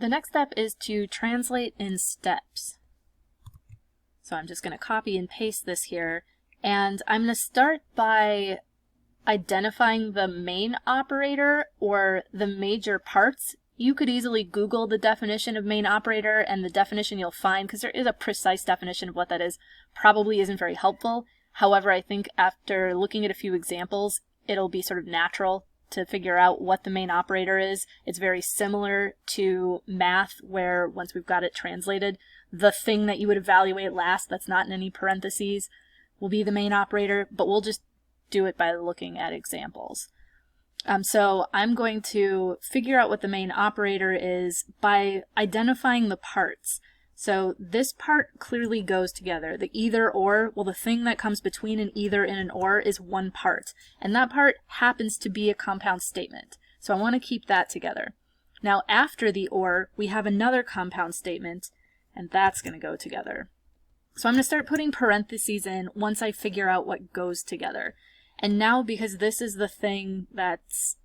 The next step is to translate in steps. So I'm just going to copy and paste this here, and I'm going to start by identifying the main operator or the major parts. You could easily Google the definition of main operator, and the definition you'll find, because there is a precise definition of what that is, probably isn't very helpful. However, I think after looking at a few examples, it'll be sort of natural to figure out what the main operator is. It's very similar to math, where once we've got it translated, the thing that you would evaluate last, that's not in any parentheses, will be the main operator, but we'll just do it by looking at examples. So I'm going to figure out what the main operator is by identifying the parts. So this part clearly goes together. The either or, well, the thing that comes between an either and an or is one part, and that part happens to be a compound statement. So I want to keep that together. Now after the or, we have another compound statement, and that's going to go together. So I'm going to start putting parentheses in once I figure out what goes together. And now, because this is the thing that's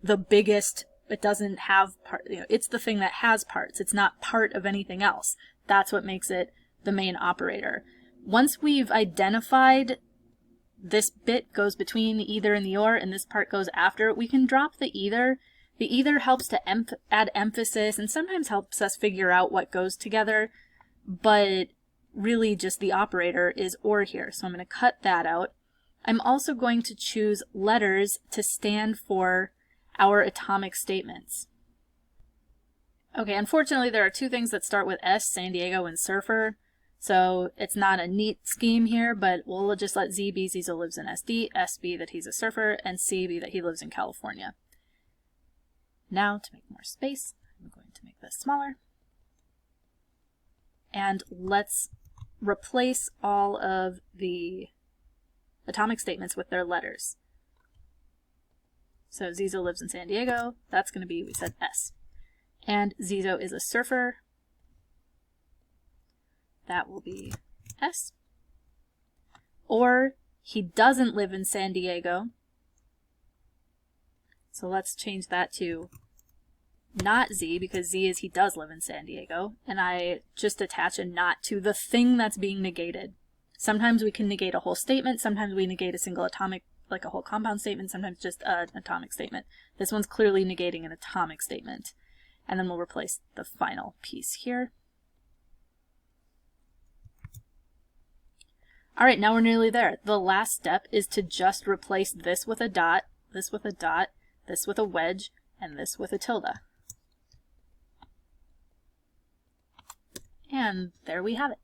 the biggest, it doesn't have part, it's the thing that has parts. It's not part of anything else. That's what makes it the main operator. Once we've identified this bit goes between the either and the or, and this part goes after, we can drop the either. The either helps to add emphasis and sometimes helps us figure out what goes together, but really just the operator is or here. So I'm going to cut that out. I'm also going to choose letters to stand for our atomic statements. Okay, unfortunately there are two things that start with S, San Diego and surfer, so it's not a neat scheme here, but we'll just let Z be Zizo lives in SD, S be that he's a surfer, and C be that he lives in California. Now, to make more space, I'm going to make this smaller. And let's replace all of the atomic statements with their letters. So Zizo lives in San Diego, that's going to be, we said S. And Zizo is a surfer, that will be S. Or he doesn't live in San Diego, so let's change that to not Z, because Z is he does live in San Diego, and I just attach a not to the thing that's being negated. Sometimes we can negate a whole statement, sometimes we negate a single atomic, like a whole compound statement, sometimes just an atomic statement. This one's clearly negating an atomic statement. And then we'll replace the final piece here. Alright, now we're nearly there. The last step is to just replace this with a dot, this with a dot, this with a wedge, and this with a tilde. And there we have it.